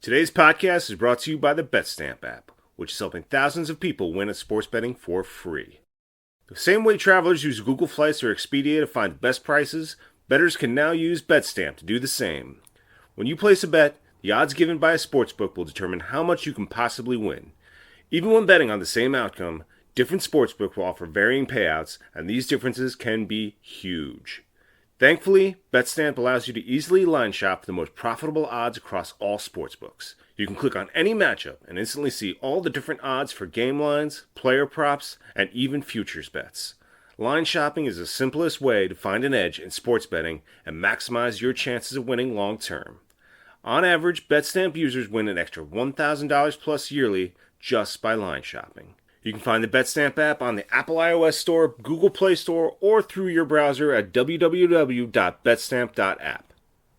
Today's podcast is brought to you by the BetStamp app, which is helping thousands of people win at sports betting for free. The same way travelers use Google Flights or Expedia to find the best prices, bettors can now use BetStamp to do the same. When you place a bet, the odds given by a sportsbook will determine how much you can possibly win. Even when betting on the same outcome, different sportsbooks will offer varying payouts, and these differences can be huge. Thankfully, BetStamp allows you to easily line shop the most profitable odds across all sportsbooks. You can click on any matchup and instantly see all the different odds for game lines, player props, and even futures bets. Line shopping is the simplest way to find an edge in sports betting and maximize your chances of winning long term. On average, BetStamp users win an extra $1,000 plus yearly just by line shopping. You can find the BetStamp app on the Apple iOS Store, Google Play Store, or through your browser at www.betstamp.app.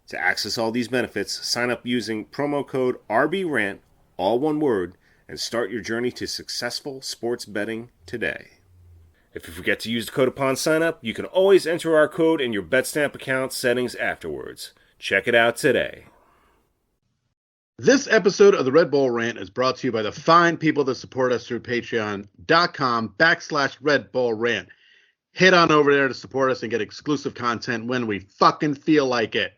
To access all these benefits, sign up using promo code RBRANT, all one word, and start your journey to successful sports betting today. If you forget to use the code upon sign up, you can always enter our code in your BetStamp account settings afterwards. Check it out today. This episode of the Red Bull Rant is brought to you by the fine people that support us through patreon.com/Red Bull Rant. Head on over there to support us and get exclusive content when we fucking feel like it.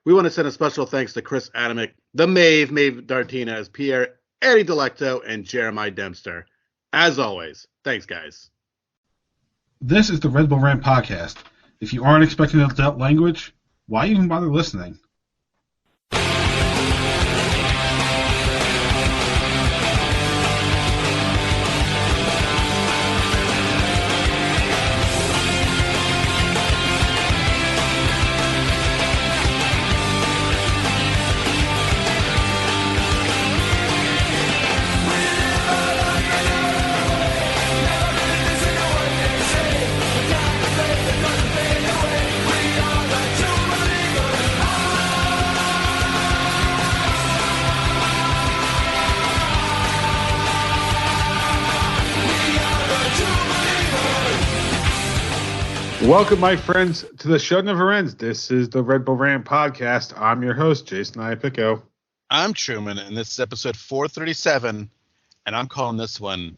We want to send a special thanks to Chris Adamick, the Maeve Dartinez, Pierre, Eddie Delecto, and Jeremiah Dempster. As always, thanks, guys. This is the Red Bull Rant podcast. If you aren't expecting adult language, why even bother listening? Welcome, my friends, to the show never ends. This is the Red Bull Rant podcast. I'm your host, Jason Iapicco. I'm Truman, and this is episode 437, and I'm calling this one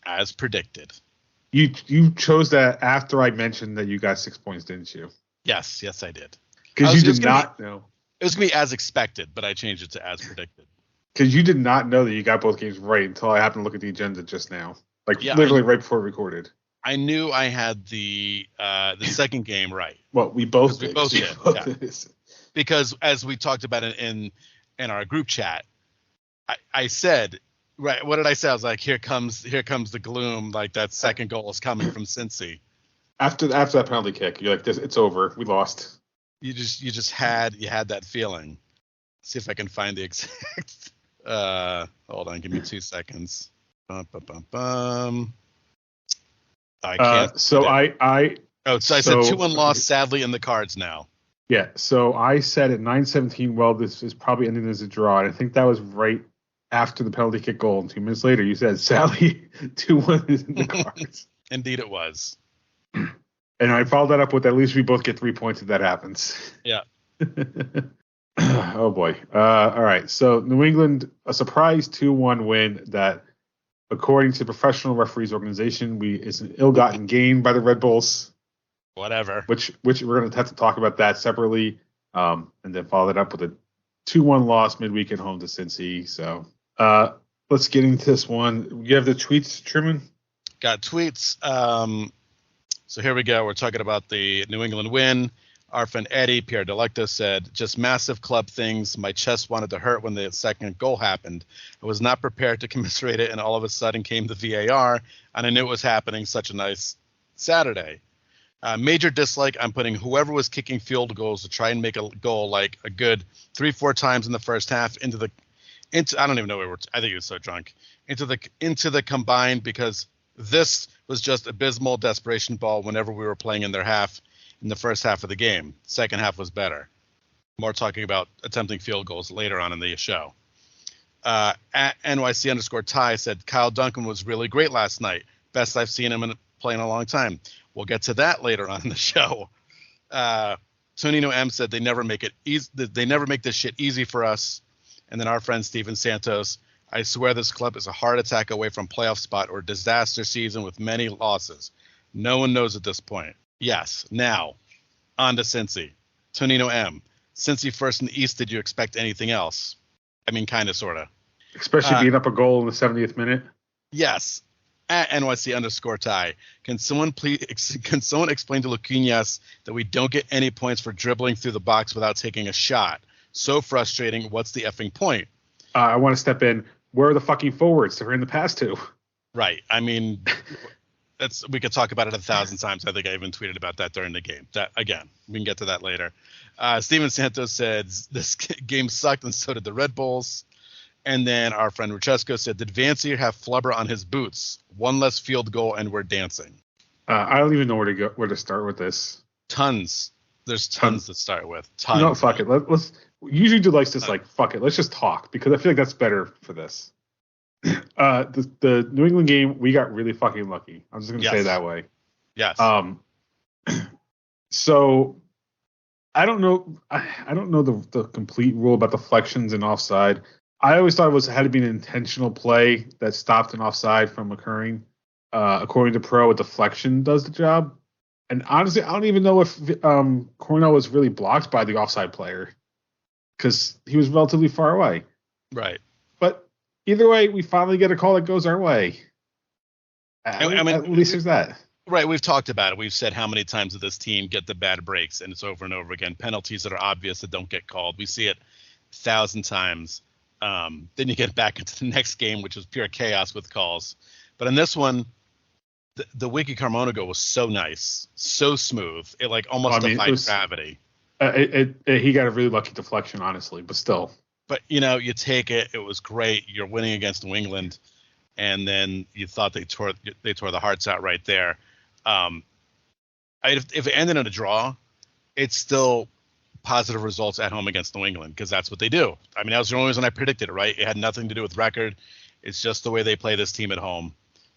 As Predicted. You chose that after I mentioned that you got 6 points, didn't you? Yes, I did. Because you did not know. It was going to be As Expected, but I changed it to As Predicted. Because you did not know that you got both games right until I happened to look at the agenda just now. Literally right before we recorded. I knew I had the second game right. Well, we both did. We both did. Because as we talked about it in our group chat, I said, right, what did I say? I was like, here comes the gloom, like that second goal is coming from Cincy. After that penalty kick, you're like, it's over. We lost. You had that feeling. See if I can find the exact hold on, give me 2 seconds. I can't. So I said 2-1 loss, sadly, in the cards now. Yeah. So I said at 9:17, well, this is probably ending as a draw. And I think that was right after the penalty kick goal. And 2 minutes later, you said, sadly, 2-1 is in the cards. Indeed it was. And I followed that up with at least we both get 3 points if that happens. Yeah. Oh, boy. All right. So New England, a surprise 2-1 win that, according to the Professional Referees Organization, is an ill-gotten gain by the Red Bulls. Whatever. Which we're going to have to talk about that separately, and then follow that up with a 2-1 loss midweek at home to Cincy. So let's get into this one. You have the tweets, Truman? Got tweets. So here we go. We're talking about the New England win. Our friend Eddie, Pierre Delecto, said, just massive club things. My chest wanted to hurt when the second goal happened. I was not prepared to commiserate it, and all of a sudden came the VAR, and I knew it was happening. Such a nice Saturday. Major dislike, I'm putting whoever was kicking field goals to try and make a goal like a good 3-4 times in the first half into I don't even know where I think he was so drunk. Into the combined, because this was just abysmal desperation ball whenever we were playing in their half. In the first half of the game. Second half was better. More talking about attempting field goals later on in the show. At NYC_Ty said, Kyle Duncan was really great last night. Best I've seen him play in a long time. We'll get to that later on in the show. Tonino M said they never make it easy. They never make this shit easy for us. And then our friend Steven Santos, I swear this club is a heart attack away from playoff spot or disaster season with many losses. No one knows at this point. Yes. Now, on to Cincy. Tonino M. Cincy first in the East, did you expect anything else? I mean, kind of, sort of. Especially being up a goal in the 70th minute. Yes. At NYC_tie. Can someone explain to Luquinhas that we don't get any points for dribbling through the box without taking a shot? So frustrating. What's the effing point? I want to step in. Where are the fucking forwards that we're in the past to? Right. I mean, we could talk about it 1,000 times. I think I even tweeted about that during the game. That again, we can get to that later. Steven Santos said this game sucked, and so did the Red Bulls. And then our friend Ruchesco said, did Vancier have flubber on his boots? One less field goal, and we're dancing. I don't even know where to start with this. Tons. There's tons to start with. Tons. No, fuck it. Let's usually do like this, like, fuck it. Let's just talk, because I feel like that's better for this. The New England game, we got really fucking lucky. I'm just going to say it that way. Yes. So I don't know. I don't know the complete rule about deflections and offside. I always thought it had to be an intentional play that stopped an offside from occurring. According to Pro, a deflection does the job. And honestly, I don't even know if Cornell was really blocked by the offside player, because he was relatively far away. Right. But either way, we finally get a call that goes our way. I mean, at least there's that. Right. We've talked about it. We've said how many times did this team get the bad breaks, and it's over and over again. Penalties that are obvious that don't get called. We see it 1,000 times. Then you get back into the next game, which was pure chaos with calls. But in this one, the Wiki Carmona goal was so nice, so smooth. It like almost defied gravity. He got a really lucky deflection, honestly, but still. But, you take it. It was great. You're winning against New England. And then you thought they tore the hearts out right there. If it ended in a draw, it's still positive results at home against New England, because that's what they do. I mean, that was the only reason I predicted it, right? It had nothing to do with record. It's just the way they play this team at home.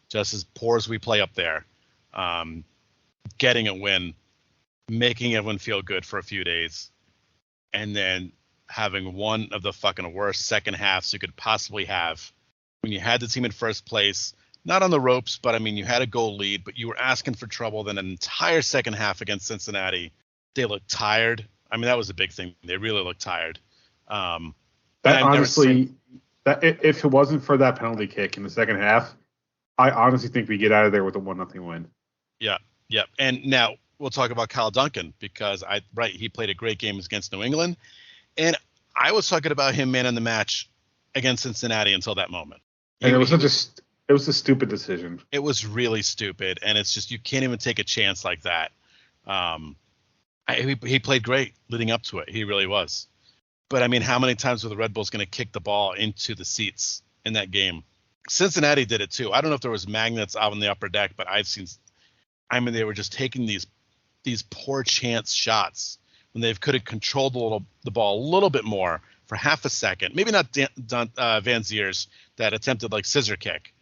Just as poor as we play up there. Getting a win, making everyone feel good for a few days, and then having one of the fucking worst second halves you could possibly have. When you had the team in first place, not on the ropes, but I mean, you had a goal lead, but you were asking for trouble. Then an entire second half against Cincinnati, they looked tired. I mean, that was a big thing. They really looked tired. That honestly, if it wasn't for that penalty kick in the second half, I honestly think we get out of there with a 1-0 win. Yeah. And now we'll talk about Kyle Duncan, because he played a great game against New England, and I was talking about him man in the match against Cincinnati until that moment. And it was a stupid decision. It was really stupid, and it's just you can't even take a chance like that. He played great leading up to it. He really was. But I mean, how many times were the Red Bulls going to kick the ball into the seats in that game? Cincinnati did it too. I don't know if there was magnets out on the upper deck, but they were just taking these poor chance shots when they could have controlled the ball a little bit more for half a second. Maybe not Van Zier's that attempted like scissor kick.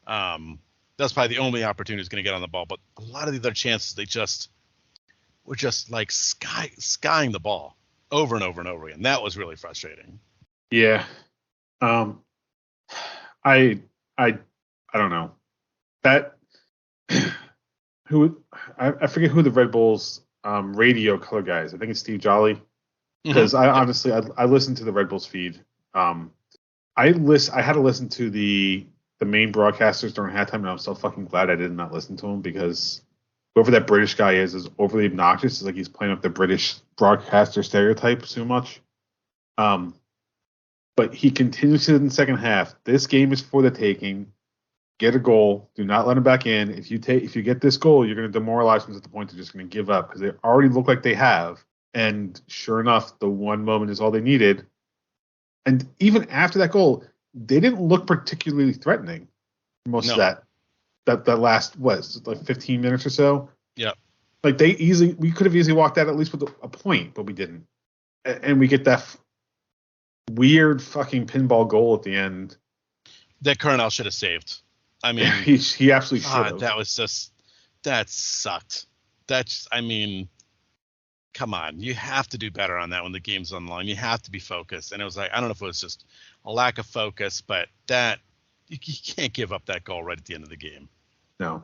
That's probably the only opportunity he's going to get on the ball. But a lot of the other chances, they just were just like skying the ball over and over and over again. That was really frustrating. Yeah. I don't know that I forget who the Red Bulls radio color guy is. I think it's Steve Jolly, because mm-hmm. I listened to the Red Bulls feed. I had to listen to the main broadcasters during halftime, and I'm so fucking glad I did not listen to him, because whoever that British guy is overly obnoxious. It's like he's playing up the British broadcaster stereotype so much. But he continues to in the second half. This game is for the taking. Get a goal. Do not let them back in. If you get this goal, you're going to demoralize them at the point they're just going to give up, because they already look like they have. And sure enough, the one moment is all they needed. And even after that goal, they didn't look particularly threatening. Most of that last like 15 minutes or so. Yeah. Like we could have easily walked out at least with a point, but we didn't. And we get that weird fucking pinball goal at the end that Cornell should have saved. I mean, he absolutely should have. That sucked. come on, you have to do better on that when the game's on the line. You have to be focused. And it was like, I don't know if it was just a lack of focus, but that you can't give up that goal right at the end of the game. No.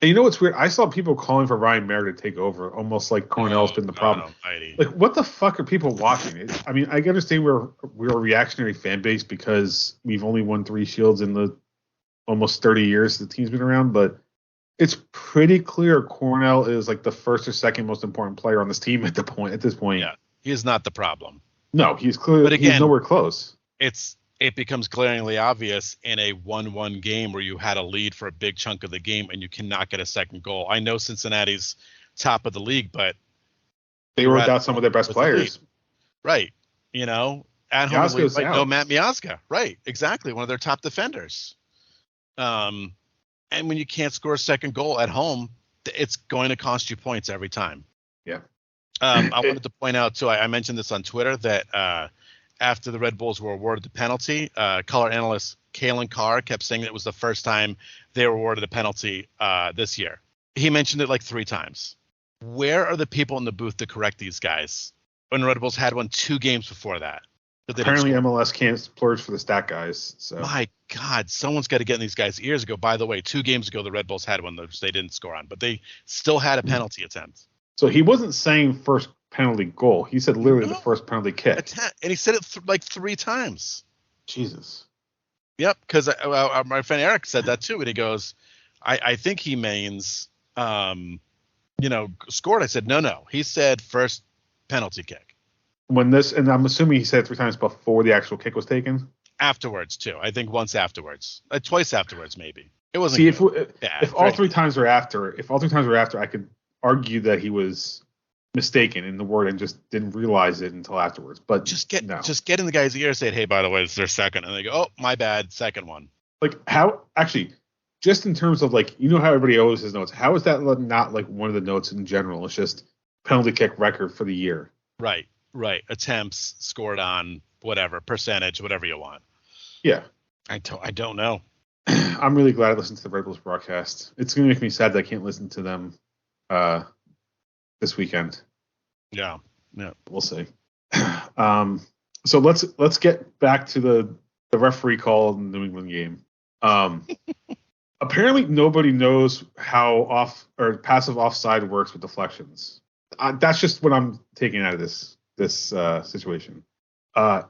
And you know what's weird? I saw people calling for Ryan Merritt to take over, almost like Cornell's been the problem. Like, what the fuck are people watching? I mean, I understand we're a reactionary fan base because we've only won 3 Shields in the almost 30 years the team's been around, but it's pretty clear Cornell is like the first or second most important player on this team at this point. Yeah, he is not the problem. No, he's clearly, but again, he's nowhere close. It becomes glaringly obvious in a 1-1 game where you had a lead for a big chunk of the game and you cannot get a second goal. I know Cincinnati's top of the league, but they wrote out some of their best players. Right. You know, at home, no Matt Miazga. Right. Exactly. One of their top defenders. And when you can't score a second goal at home, it's going to cost you points every time. Yeah. I wanted to point out, too, I mentioned this on Twitter, that after the Red Bulls were awarded the penalty, color analyst Kalen Carr kept saying that it was the first time they were awarded a penalty this year. He mentioned it like 3 times. Where are the people in the booth to correct these guys when the Red Bulls had one 2 games before that? Apparently MLS can't splurge for the stat guys. So. My God, someone's got to get in these guys' ears and go, by the way, 2 games ago the Red Bulls had one that they didn't score on, but they still had a penalty attempt. So he wasn't saying first penalty goal. He said literally the first penalty kick. And he said it like 3 times. Jesus. Yep, because my friend Eric said that too, and he goes, I think he means, scored. I said, no. He said first penalty kick. And I'm assuming he said it 3 times before the actual kick was taken? Afterwards, too. I think once afterwards. Twice afterwards, maybe. It wasn't. See, if all 3 times were after, I could argue that he was mistaken in the word and just didn't realize it until afterwards. But just get in the guy's ear and say, hey, by the way, it's their second. And they go, oh, my bad, second one. Like, how, actually, just in terms of, like, you know how everybody always has notes. How is that not, like, one of the notes in general? It's just penalty kick record for the year. Right. Attempts, scored on, whatever, percentage, whatever you want. Yeah. I don't know. I'm really glad I listened to the Red Bulls broadcast. It's going to make me sad that I can't listen to them this weekend. Yeah. We'll see. So let's get back to the referee call in the New England game. Apparently nobody knows how passive offside works with deflections. That's just what I'm taking out of this situation.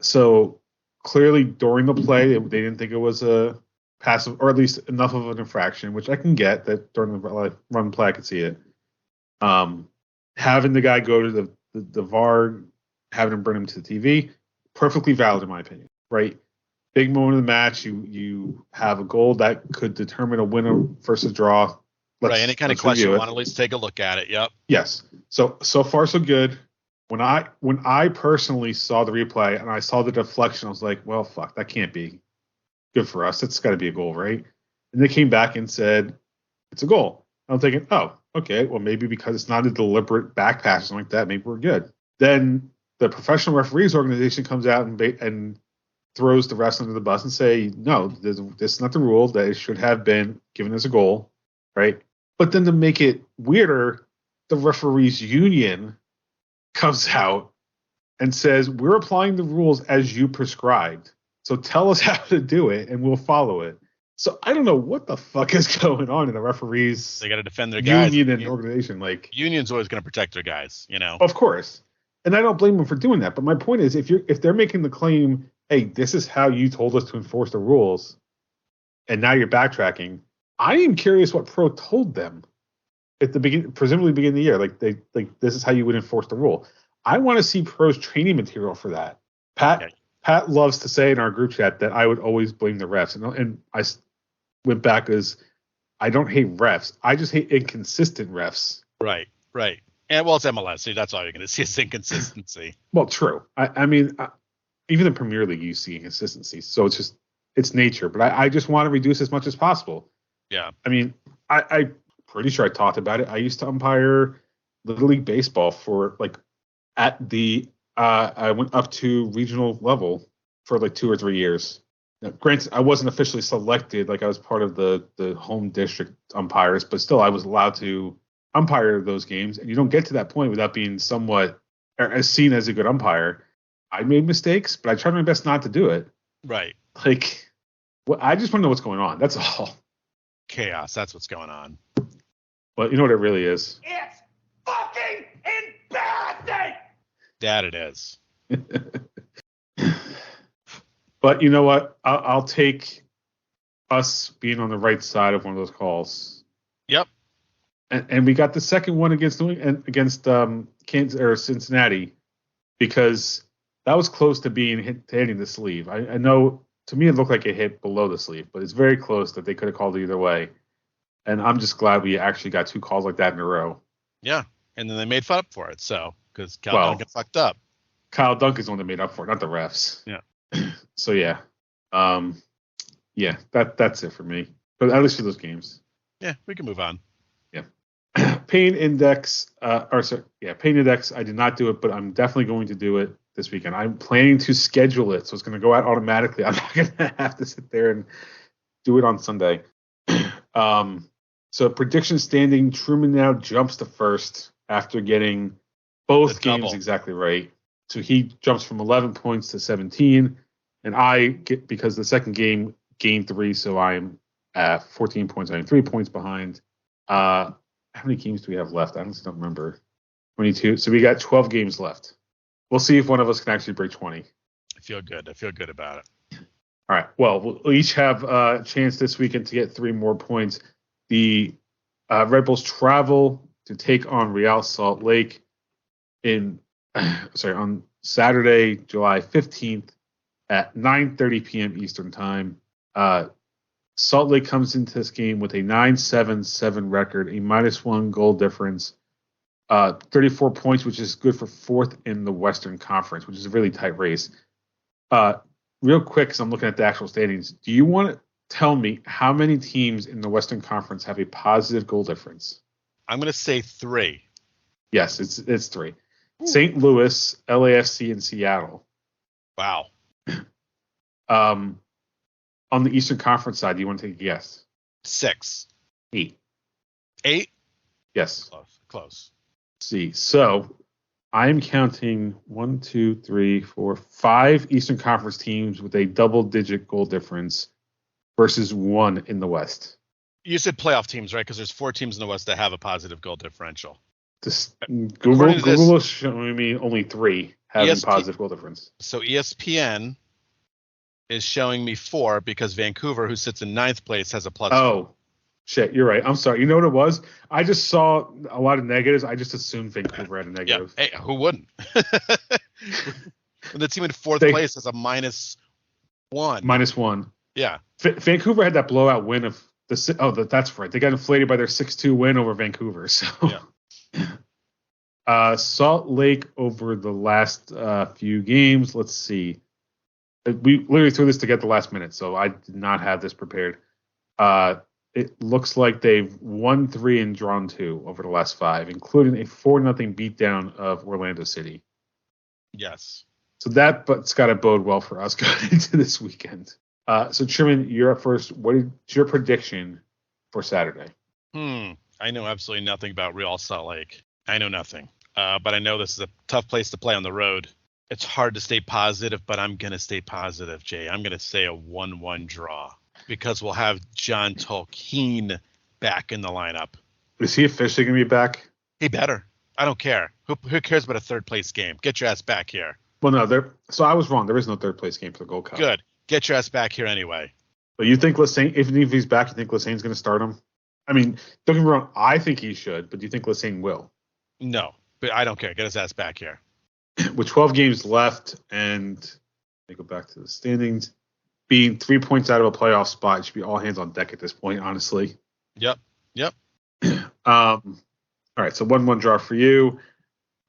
So clearly during the play, they didn't think it was a passive, or at least enough of an infraction, which I can get that during the run play, I could see it. Having the guy go to the VAR, having him bring him to the TV, perfectly valid in my opinion, right? Big moment of the match. You have a goal that could determine a winner versus draw. Any kind of question, you want to at least take a look at it. Yep. Yes. So far so good. When I personally saw the replay and I saw the deflection, I was like, well, fuck, that can't be good for us. It's got to be a goal, right? And they came back and said it's a goal. I'm thinking, oh, okay, well, maybe because it's not a deliberate back pass or something like that, maybe we're good. Then the professional referees organization comes out and throws the refs under the bus and say, no, this is not the rule. That it should have been given as a goal, right? But then to make it weirder, the referees union comes out and says, we're applying the rules as you prescribed. So tell us how to do it and we'll follow it. So I don't know what the fuck is going on in the referees. They got to defend their guys. Union and organization. Like, union's always going to protect their guys, you know. Of course. And I don't blame them for doing that. But my point is, if they're making the claim, hey, this is how you told us to enforce the rules, and now you're backtracking, I am curious what Pro told them at the presumably beginning of the year. Like this is how you would enforce the rule. I want to see Pro's training material for that. Pat loves to say in our group chat that I would always blame the refs, and I went back as I don't hate refs. I just hate inconsistent refs. Right. And well, it's MLS, so that's all you're going to see is inconsistency. Well, true. I mean, even in Premier League, you see inconsistency. So it's nature. But I just want to reduce as much as possible. Yeah. I mean, I'm pretty sure I talked about it. I used to umpire Little League Baseball for I went up to regional level for like 2 or 3 years. Now, granted, I wasn't officially selected. Like I was part of the home district umpires, but still I was allowed to umpire those games. And you don't get to that point without being somewhat as seen as a good umpire. I made mistakes, but I tried my best not to do it. Right. Like, I just want to know what's going on. That's all. Chaos. That's what's going on. But you know what it really is? It's fucking embarrassing! That it is. But you know what? I'll take us being on the right side of one of those calls. Yep. And we got the second one against Kansas or Cincinnati, because that was close to hitting the sleeve. I know, to me it looked like it hit below the sleeve, but it's very close that they could have called it either way. And I'm just glad we actually got 2 calls like that in a row. Yeah, and then they made fun up for it. So because Duncan fucked up. Kyle Duncan's the one that made up for it, not the refs. Yeah. So yeah, that's it for me. But at least for those games. Yeah, we can move on. Yeah. Pain index, pain index. I did not do it, but I'm definitely going to do it this weekend. I'm planning to schedule it, so it's going to go out automatically. I'm not going to have to sit there and do it on Sunday. So prediction standing, Truman now jumps to first after getting both games exactly right. So he jumps from 11 points to 17, and I get, because the second game gained 3, so I'm at 14 points. I'm 3 points behind. How many games do we have left? I honestly don't remember. 22. So we got 12 games left. We'll see if one of us can actually break 20. I feel good. I feel good about it. All right. Well, we'll each have a chance this weekend to get 3 more points. The Red Bulls travel to take on Real Salt Lake on Saturday, July 15th at 9:30 p.m. Eastern Time. Salt Lake comes into this game with a 9-7-7 record, a -1 goal difference, 34 points, which is good for 4th in the Western Conference, which is a really tight race. Real quick, because I'm looking at the actual standings, do you want to tell me how many teams in the Western Conference have a positive goal difference? I'm going to say 3. Yes, it's 3. St. Louis, LAFC, and Seattle. Wow. On the Eastern Conference side, do you want to take a guess? 6. 8. 8? Yes. Close. Let's see. So I'm counting 1, 2, 3, 4, 5 Eastern Conference teams with a double-digit goal difference versus 1 in the West. You said playoff teams, right? Because there's 4 teams in the West that have a positive goal differential. Google is showing me only 3 having positive goal difference. So ESPN is showing me 4 because Vancouver, who sits in 9th place, has a +4. Oh, shit, you're right. I'm sorry. You know what it was? I just saw a lot of negatives. I just assumed Vancouver had a negative. Yeah. Hey, who wouldn't? When the team in 4th place has a -1. -1. Yeah. Vancouver had that blowout win of that's right. They got inflated by their 6-2 win over Vancouver. So. Yeah. Salt Lake over the last few games. Let's see. We literally threw this together the last minute, so I did not have this prepared. It looks like they've won 3 and drawn 2 over the last 5, including a 4-0 beatdown of Orlando City. Yes. So that's got to bode well for us going into this weekend. So Truman, you're up first. What is your prediction for Saturday? I know absolutely nothing about Real Salt Lake. I know nothing. But I know this is a tough place to play on the road. It's hard to stay positive, but I'm going to stay positive, Jay. I'm going to say a 1-1 draw because we'll have John Tolkien back in the lineup. Is he officially going to be back? He better. I don't care. Who cares about a third-place game? Get your ass back here. Well, no, so I was wrong. There is no third-place game for the Gold Cup. Good. Get your ass back here anyway. But you think Lassane, if he's back, you think Lassane's going to start him? I mean, don't get me wrong. I think he should, but do you think Lassane will? No, but I don't care. Get his ass back here. With 12 games left, and let me go back to the standings, being 3 points out of a playoff spot, it should be all hands on deck at this point, honestly. Yep. All right, so 1-1 draw for you.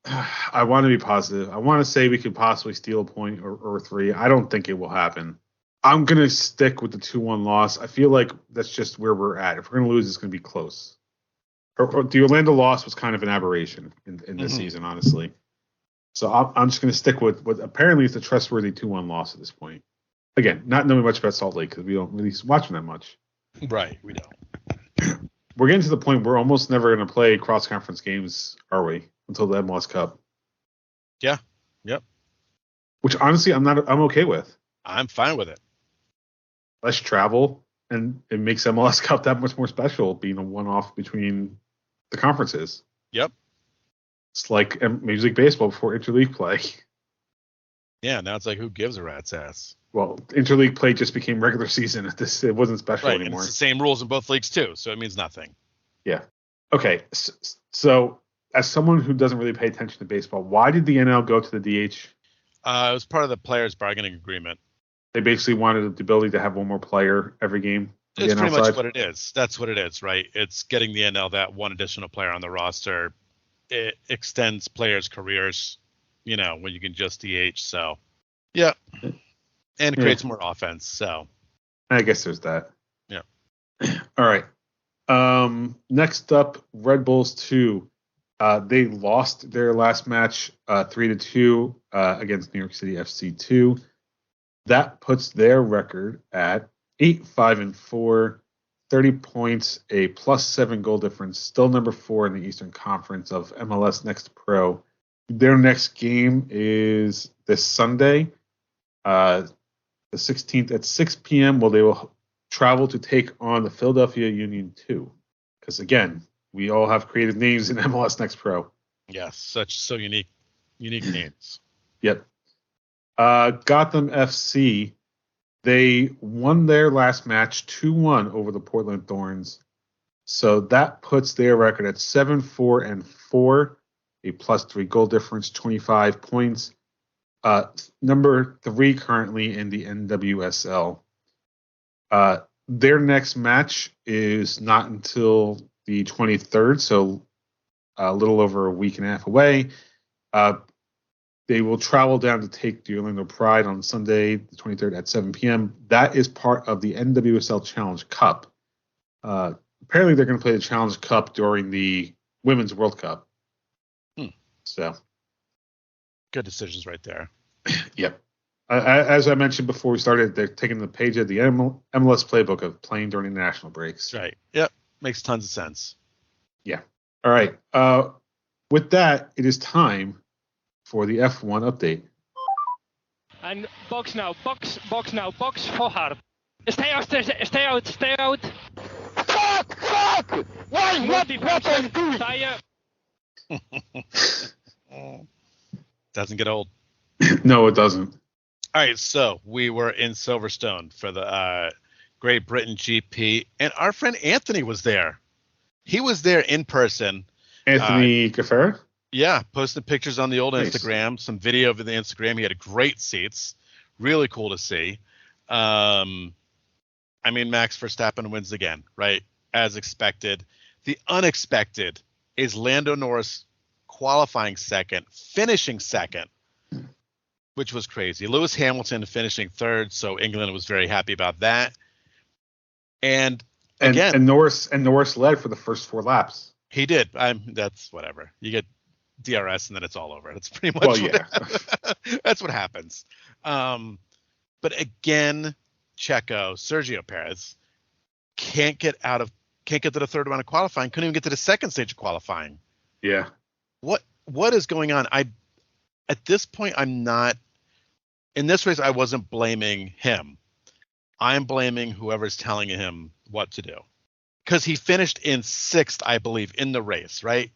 I want to be positive. I want to say we could possibly steal a point or 3. I don't think it will happen. I'm going to stick with the 2-1 loss. I feel like that's just where we're at. If we're going to lose, it's going to be close. Or the Orlando loss was kind of an aberration in this season, honestly. So I'm just going to stick with what apparently is the trustworthy 2-1 loss at this point. Again, not knowing much about Salt Lake because we don't really watch them that much. Right, we don't. We're getting to the point where we're almost never going to play cross-conference games, are we? Until the MLS Cup. Yeah. Yep. Which honestly, I'm okay with. I'm fine with it. Less travel, and it makes MLS Cup that much more special, being a one-off between the conferences. Yep. It's like Major League Baseball before interleague play. Yeah, now it's like, who gives a rat's ass? Well, interleague play just became regular season. It wasn't special Right, and anymore. it's the same rules in both leagues too, so it means nothing. Yeah. Okay. So, as someone who doesn't really pay attention to baseball, why did the NL go to the DH? It was part of the players' bargaining agreement. They basically wanted the ability to have one more player every game. It's pretty much what it is. That's what it is, right? It's getting the NL that one additional player on the roster. It extends players' careers, when you can just DH. So, yeah. And it creates more offense. So, I guess there's that. Yeah. All right. Next up, Red Bulls 2. They lost their last match 3-2 against New York City FC 2. That puts their record at 8-5-4, 30 points, a +7 goal difference, still number 4 in the Eastern Conference of MLS Next Pro. Their next game is this Sunday, the 16th at 6 p.m. They will travel to take on the Philadelphia Union 2. Because again, we all have creative names in MLS Next Pro. Yes, so unique names. Yep. Gotham FC, they won their last match 2-1 over the Portland Thorns. So that puts their record at 7-4-4, a +3 goal difference, 25 points. Number 3 currently in the NWSL. Their next match is not until the 23rd, so a little over a week and a half away. They will travel down to take the Orlando Pride on Sunday, the 23rd at 7 p.m. That is part of the NWSL Challenge Cup. Apparently, they're going to play the Challenge Cup during the Women's World Cup. So, good decisions right there. Yep. As I mentioned before we started, they're taking the page of the MLS playbook of playing during international breaks. Right. Yep. Makes tons of sense. Yeah. All right. With that, it is time for the F1 update. And box now, box for hard. Stay out. Fuck! Why not fucking Tire. Doesn't get old. No, it doesn't. All right, so we were in Silverstone for the Great Britain GP, and our friend Anthony was there. He was there in person. Anthony Gaffera? Yeah, posted pictures on the old Nice. Instagram, some video of the Instagram. He had great seats. Really cool to see. Max Verstappen wins again, right? As expected. The unexpected is Lando Norris qualifying second, finishing second, which was crazy. Lewis Hamilton finishing third, so England was very happy about that. And again, and Norris led for the first 4 laps. he did. That's whatever. You get DRS and then it's all over. That's pretty much that's what happens. But again, Sergio Perez can't get to the third round of qualifying. Couldn't even get to the second stage of qualifying. Yeah. What is going on? At this point, I'm not in this race. I wasn't blaming him. I'm blaming whoever's telling him what to do, because he finished in 6th, I believe, in the race, right?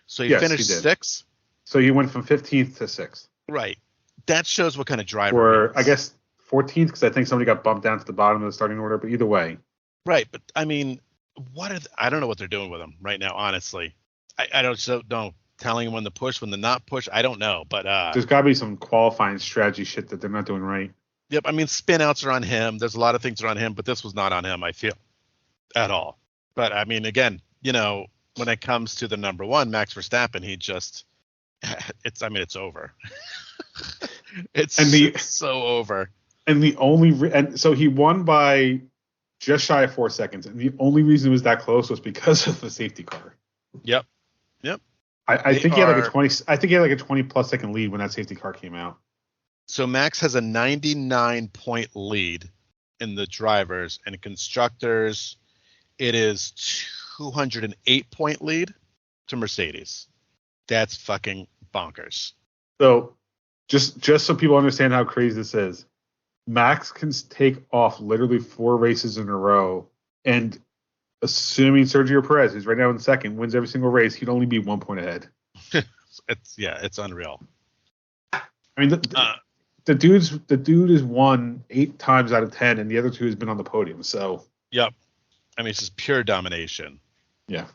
So he finished 6th. So he went from 15th to 6th. Right. That shows what kind of driver. Or I guess 14th, because I think somebody got bumped down to the bottom of the starting order. But either way. Right, but I don't know what they're doing with him right now. Honestly, I don't know. Telling him when to push, when to not push, I don't know. But there's got to be some qualifying strategy shit that they're not doing right. Yep. Spin outs are on him. There's a lot of things are on him, but this was not on him, I feel, at all. But again, when it comes to the number 1, Max Verstappen, it's over. It's so over. And so he won by just shy of 4 seconds, and the only reason it was that close was because of the safety car. Yep. I think he had like a 20. I think he had like a 20+ second lead when that safety car came out. So Max has a 99-point lead in the drivers, and constructors, it is 208-point lead to Mercedes. That's fucking bonkers. So Just so people understand how crazy this is, Max can take off literally 4 races in a row, and assuming Sergio Perez, who's right now in second, wins every single race, he'd only be 1 point ahead. It's unreal. I mean, the dude has won 8 times out of 10, and the other 2 has been on the podium. So, yep. I mean, it's just pure domination. Yeah.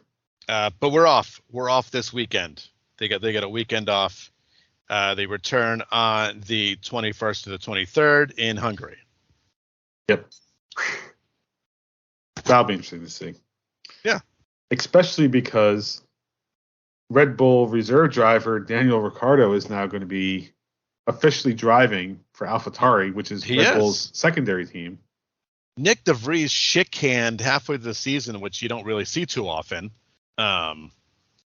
But we're off. We're off this weekend. They got a weekend off. They return on the 21st to the 23rd in Hungary. Yep. That'll be interesting to see. Yeah. Especially because Red Bull reserve driver Daniel Ricciardo is now going to be officially driving for AlphaTauri, which is Red Bull's secondary team. Nick DeVries shit-canned halfway through the season, which you don't really see too often. That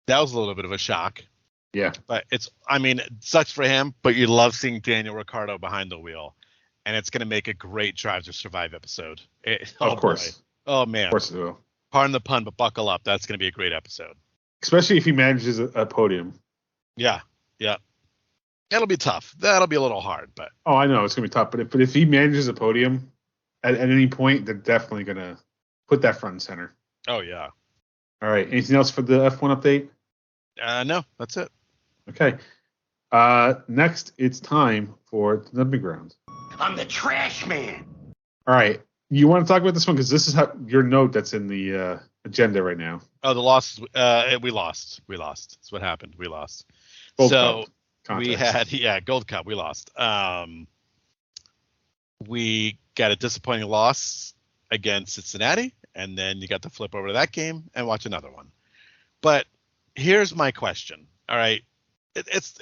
was a little bit of a shock. Yeah. But it sucks for him, but you love seeing Daniel Ricciardo behind the wheel. And it's going to make a great Drive to Survive episode. Of course. Boy. Oh, man. Of course it will. Pardon the pun, but buckle up. That's going to be a great episode. Especially if he manages a podium. Yeah. That'll be tough. That'll be a little hard, but. Oh, I know. It's going to be tough. But if he manages a podium at any point, they're definitely going to put that front and center. Oh, yeah. All right. Anything else for the F1 update? No, that's it. Okay. Next, it's time for the big round. I'm the trash man. All right. You want to talk about this one? Because this is your note that's in the agenda right now. Oh, the loss. We lost. That's what happened. We lost. Gold so Cup we had, Gold Cup. We lost. We got a disappointing loss against Cincinnati, and then you got to flip over to that game and watch another one. But here's my question. All right. It's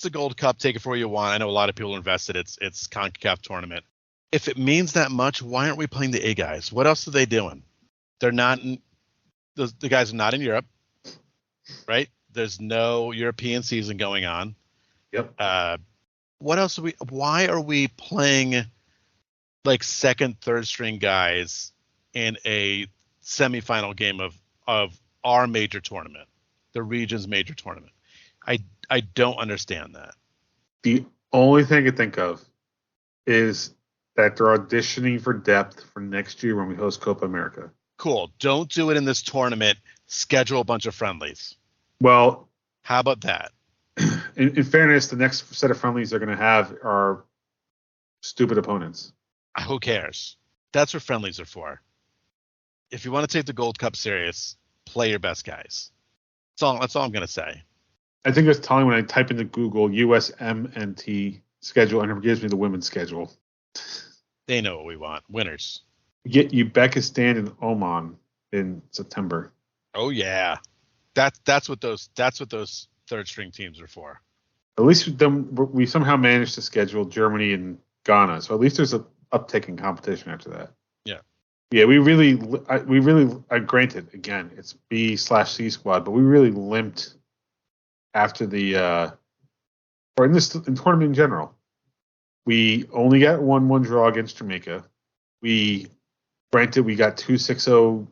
the Gold Cup. Take it for what you want. I know a lot of people are invested. It's CONCACAF tournament. If it means that much, why aren't we playing the A guys? What else are they doing? They're not. The guys are not in Europe, right? There's no European season going on. Yep. What else are we? Why are we playing like second, third string guys in a semifinal game of our major tournament, the region's major tournament? I don't understand that. The only thing I can think of is that they're auditioning for depth for next year when we host Copa America. Cool. Don't do it in this tournament. Schedule a bunch of friendlies. Well, how about that? In fairness, the next set of friendlies they're going to have are stupid opponents. Who cares? That's what friendlies are if you want to take the Gold Cup serious, play your best guys. That's all I'm going to say. I think it's telling when I type into Google USMNT schedule and it gives me the women's schedule. They know what we want. Winners. You get Uzbekistan and Oman in September. Oh yeah. That's what those third string teams are for. At least we somehow managed to schedule Germany and Ghana. So at least there's an uptick in competition after that. Yeah. Yeah, we really granted, again, it's B/C squad, but we really limped after the or in tournament in general. We only got 1-1 draw against Jamaica. We got 2 6-0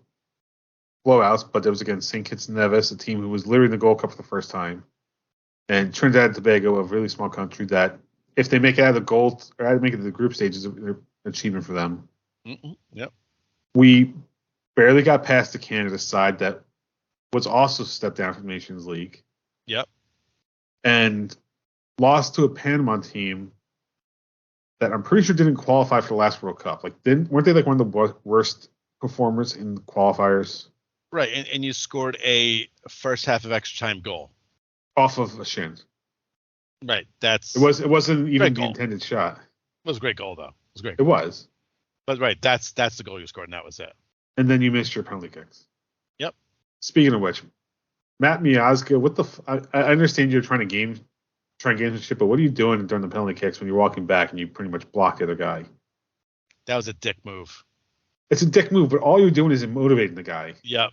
blowouts, but that was against St. Kitts and Nevis, a team who was literally in the Gold Cup for the first time. And Trinidad and Tobago, a really small country that if they make it out of the group stages, it's an achievement for them. Mm-mm. Yep. We barely got past the Canada side that was also stepped down from Nations League. Yep. And lost to a Panama team that I'm pretty sure didn't qualify for the last World Cup. Weren't they like one of the worst performers in the qualifiers? Right, and you scored a first half of extra time goal off of a shin. Right, it wasn't even the intended shot. It was a great goal though. It was great. It was. But right, that's the goal you scored, and that was it. And then you missed your penalty kicks. Yep. Speaking of which, Matt Miazga, I understand you're trying to game shit, but what are you doing during the penalty kicks when you're walking back and you pretty much block the other guy? That was a dick move. It's a dick move, but all you're doing is motivating the guy. Yep.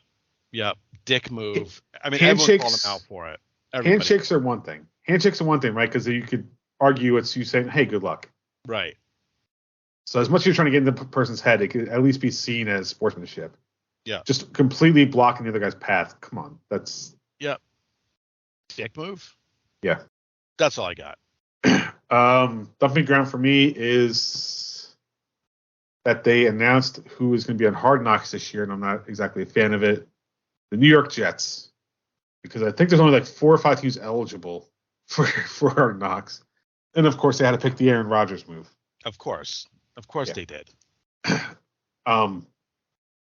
Dick move. I mean, handshakes, everyone called him out for it. Everybody. Handshakes are one thing. Right? Because you could argue it's you saying, hey, good luck. Right. So as much as you're trying to get in the person's head, it could at least be seen as sportsmanship. Yeah. Just completely blocking the other guy's path. Come on. That's. Yep. Dick move? Yeah. That's all I got. Dumping ground for me is that they announced who is going to be on Hard Knocks this year, and I'm not exactly a fan of it. The New York Jets, because I think there's only like 4 or 5 teams eligible for Hard Knocks, and of course they had to pick the Aaron Rodgers move. Of course they did.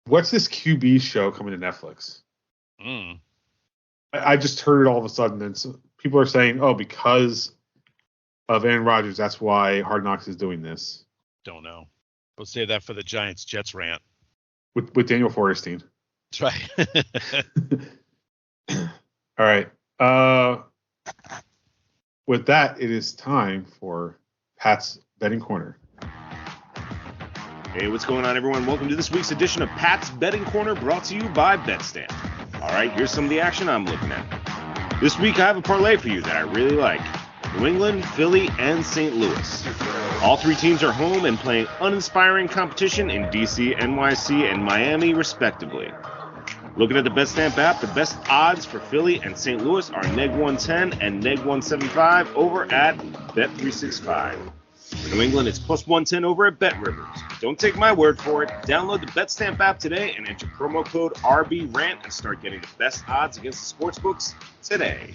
What's this QB show coming to Netflix? I just heard it all of a sudden, and so people are saying, "Oh, because of Aaron Rodgers, that's why Hard Knocks is doing this." Don't know. We'll save that for the Giants Jets rant. With Daniel Forrestein. That's right. All right. With that, it is time for Pat's Betting Corner. Hey, what's going on, everyone? Welcome to this week's edition of Pat's Betting Corner, brought to you by BetStamp. All right, here's some of the action I'm looking at. This week, I have a parlay for you that I really like. New England, Philly, and St. Louis. All 3 teams are home and playing uninspiring competition in DC, NYC, and Miami, respectively. Looking at the BetStamp app, the best odds for Philly and St. Louis are neg 110 and neg 175 over at Bet365. For New England, it's plus 110 over at BetRivers. Don't take my word for it. Download the BetStamp app today and enter promo code RBRANT and start getting the best odds against the sportsbooks today.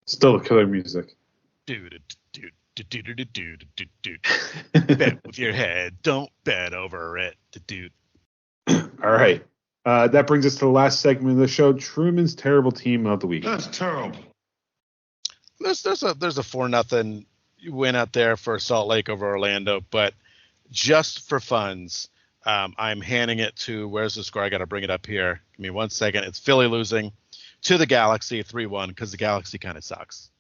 Still killer music. Bet with your head, don't bet over it. All right. That brings us to the last segment of the show, Truman's Terrible Team of the Week. That's terrible. There's a 4-0 win out there for Salt Lake over Orlando, but just for funds, I'm handing it to, where's the score? I got to bring it up here. Give me 1 second. It's Philly losing to the Galaxy 3-1 because the Galaxy kind of sucks.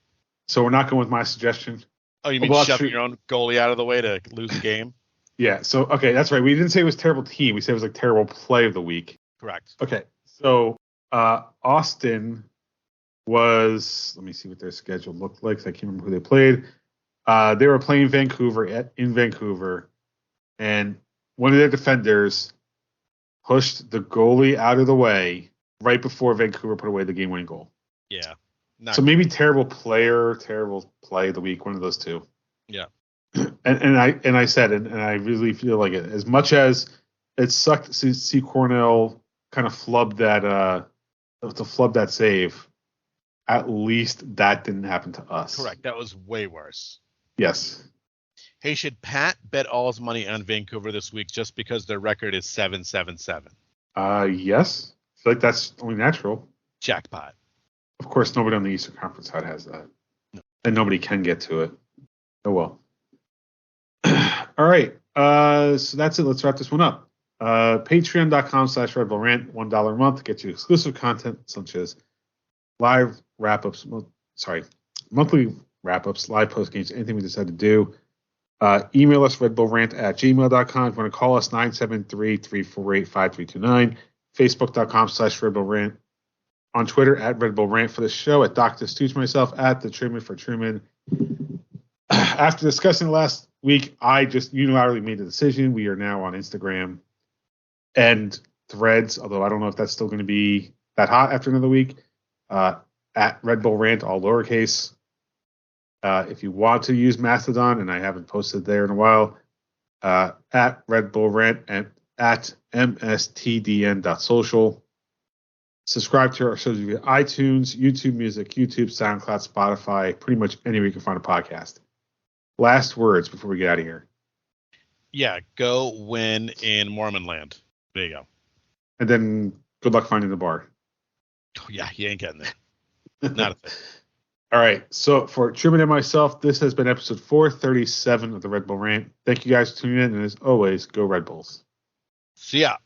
So we're not going with my suggestion? Oh, you mean shoving your own goalie out of the way to lose the game? Yeah, so, okay, that's right. We didn't say it was terrible team. We said it was like terrible play of the week. Correct. Okay, so Austin was, let me see what their schedule looked like, because I can't remember who they played. They were playing Vancouver in Vancouver, and one of their defenders pushed the goalie out of the way right before Vancouver put away the game-winning goal. Yeah. So maybe terrible player, terrible play of the week, one of those two. Yeah. And I said, and I really feel like it, as much as it sucked to see Cornell kind of flub that save, at least that didn't happen to us. Correct. That was way worse. Yes. Hey, should Pat bet all his money on Vancouver this week just because their record is 7-7-7? Yes. I feel like that's only natural. Jackpot. Of course, nobody on the Eastern Conference side has that. No. And nobody can get to it. Oh, well. All right. So that's it. Let's wrap this one up. Patreon.com/Red Bull Rant, $1 a month gets you exclusive content such as live wrap-ups, monthly wrap-ups, live post games, anything we decide to do. Email us redbullrant@gmail.com. If you want to call us, 973-348-5329. Facebook.com/Red Bull Rant. On Twitter @Red Bull Rant for the show, at Dr. Stooge, myself, at the Truman for Truman. After discussing last week, I just unilaterally made the decision. We are now on Instagram and Threads, although I don't know if that's still going to be that hot after another week. At Red Bull Rant, all lowercase. If you want to use Mastodon, and I haven't posted there in a while, at Red Bull Rant and at mstdn.social. Subscribe to our shows via iTunes, YouTube Music, YouTube, SoundCloud, Spotify, pretty much anywhere you can find a podcast. Last words before we get out of here. Yeah, go win in Mormon land. There you go. And then good luck finding the bar. Oh, yeah, you ain't getting there. Not a thing. All right. So for Truman and myself, this has been episode 437 of the Red Bull Rant. Thank you guys for tuning in. And as always, go Red Bulls. See ya.